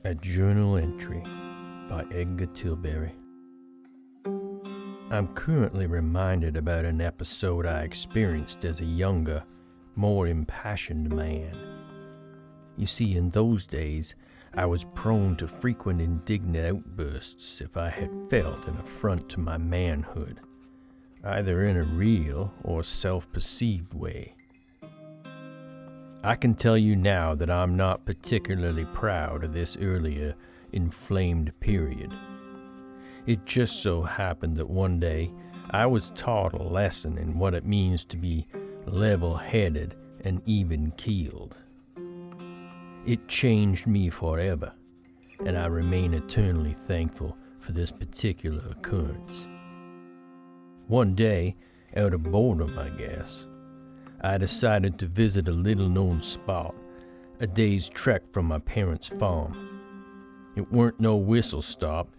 A journal entry by Edgar Tillbury. I'm currently reminded about an episode I experienced as a younger, more impassioned man. You see, in those days, I was prone to frequent indignant outbursts if I had felt an affront to my manhood, either in a real or self-perceived way. I can tell you now that I'm not particularly proud of this earlier, inflamed period. It just so happened that one day I was taught a lesson in what it means to be level-headed and even-keeled. It changed me forever, and I remain eternally thankful for this particular occurrence. One day, out of boredom, I guess, I decided to visit a little-known spot, a day's trek from my parents' farm. It weren't no whistle stop.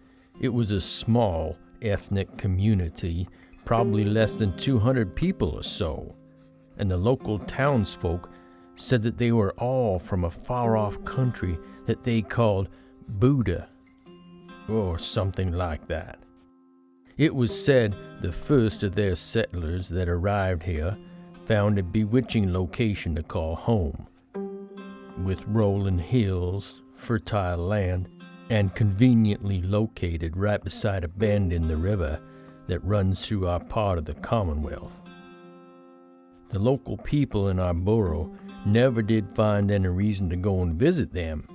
It was a small, ethnic community, probably less than 200 people or so, and the local townsfolk said that they were all from a far-off country that they called Buddha, or something like that. It was said the first of their settlers that arrived here found a bewitching location to call home, with rolling hills, fertile land, and conveniently located right beside a bend in the river that runs through our part of the Commonwealth. The local people in our borough never did find any reason to go and visit them,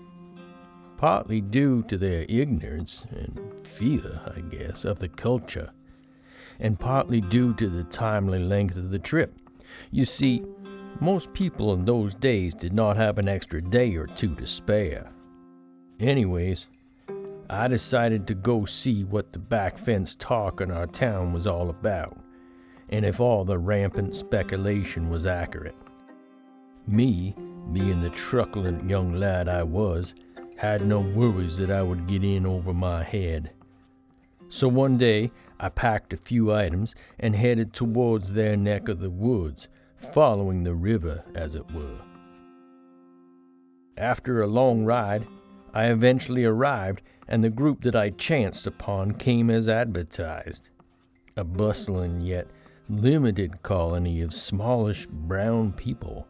partly due to their ignorance and fear, I guess, of the culture, and partly due to the timely length of the trip. You see, most people in those days did not have an extra day or two to spare. Anyways, I decided to go see what the back fence talk in our town was all about, and if all the rampant speculation was accurate. Me, being the truculent young lad I was, had no worries that I would get in over my head. So one day, I packed a few items and headed towards their neck of the woods, following the river, as it were. After a long ride, I eventually arrived, and the group that I chanced upon came as advertised. A bustling yet limited colony of smallish brown people.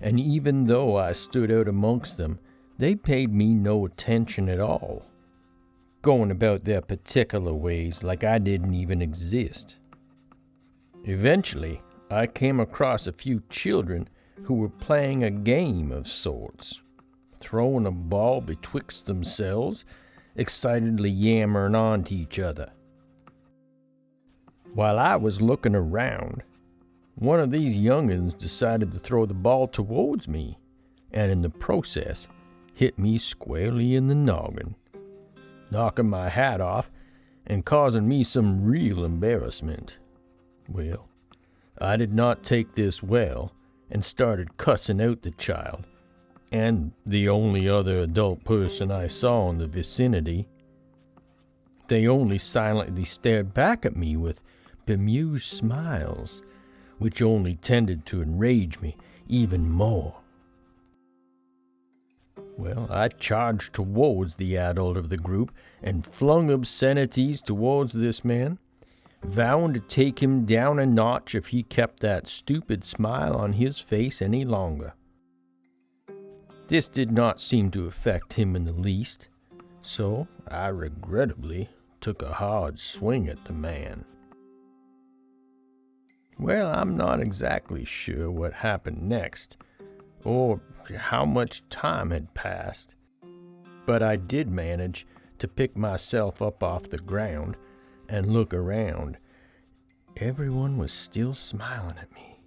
And even though I stood out amongst them, they paid me no attention at all, going about their particular ways like I didn't even exist. Eventually, I came across a few children who were playing a game of sorts, throwing a ball betwixt themselves, excitedly yammering on to each other. While I was looking around, one of these young'uns decided to throw the ball towards me, and in the process, hit me squarely in the noggin, knocking my hat off and causing me some real embarrassment. Well, I did not take this well and started cussing out the child, and the only other adult person I saw in the vicinity. They only silently stared back at me with bemused smiles, which only tended to enrage me even more. Well, I charged towards the adult of the group and flung obscenities towards this man, vowing to take him down a notch if he kept that stupid smile on his face any longer. This did not seem to affect him in the least, so I regrettably took a hard swing at the man. Well, I'm not exactly sure what happened next, or how much time had passed, but I did manage to pick myself up off the ground and look around. Everyone was still smiling at me.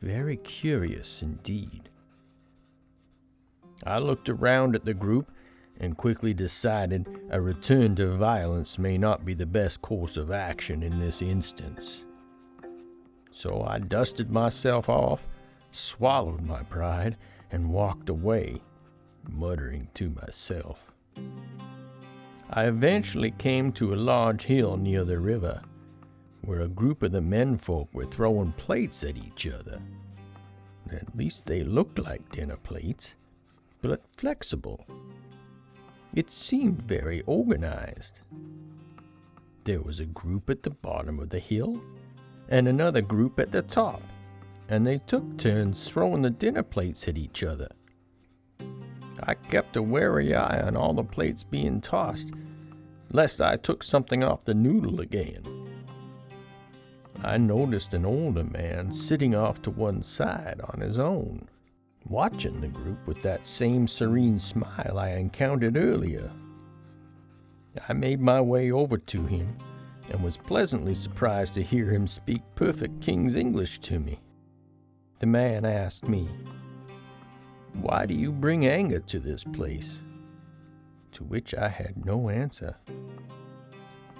Very curious indeed. I looked around at the group and quickly decided a return to violence may not be the best course of action in this instance. So I dusted myself off, swallowed my pride, and walked away, muttering to myself. I eventually came to a large hill near the river, where a group of the menfolk were throwing plates at each other. At least they looked like dinner plates, but flexible. It seemed very organized. There was a group at the bottom of the hill and another group at the top, and they took turns throwing the dinner plates at each other. I kept a wary eye on all the plates being tossed, lest I took something off the noodle again. I noticed an older man sitting off to one side on his own, watching the group with that same serene smile I encountered earlier. I made my way over to him and was pleasantly surprised to hear him speak perfect King's English to me. The man asked me, "Why do you bring anger to this place?" To which I had no answer.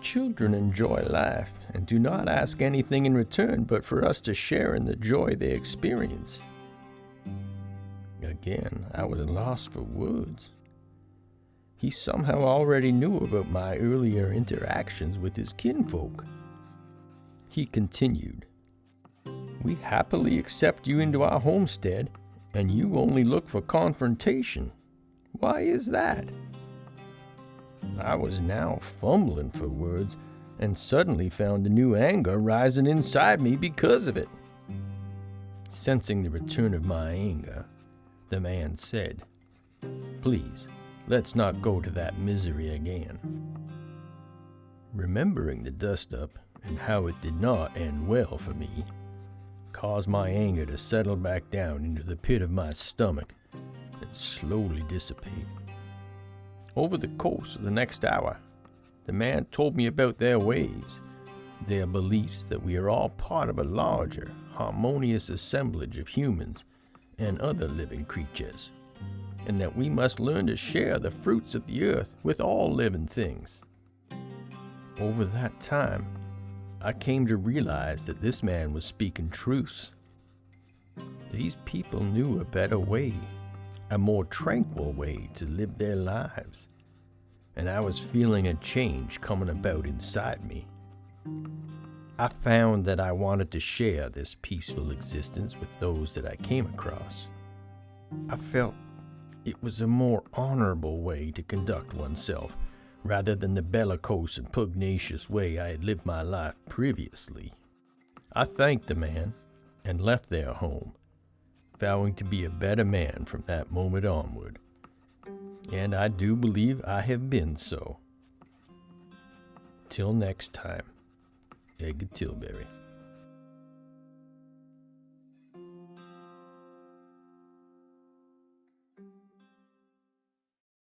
Children enjoy life and do not ask anything in return but for us to share in the joy they experience. Again, I was lost for words. He somehow already knew about my earlier interactions with his kinfolk. He continued, "We happily accept you into our homestead, and you only look for confrontation. Why is that?" I was now fumbling for words, and suddenly found a new anger rising inside me because of it. Sensing the return of my anger, the man said, "Please, let's not go to that misery again." Remembering the dust-up and how it did not end well for me, caused my anger to settle back down into the pit of my stomach and slowly dissipate. Over the course of the next hour, the man told me about their ways, their beliefs that we are all part of a larger, harmonious assemblage of humans and other living creatures, and that we must learn to share the fruits of the earth with all living things. Over that time, I came to realize that this man was speaking truths. These people knew a better way, a more tranquil way to live their lives, and I was feeling a change coming about inside me. I found that I wanted to share this peaceful existence with those that I came across. I felt it was a more honorable way to conduct oneself, rather than the bellicose and pugnacious way I had lived my life previously. I thanked the man and left their home, vowing to be a better man from that moment onward. And I do believe I have been so. Till next time, Edgar Tillbury.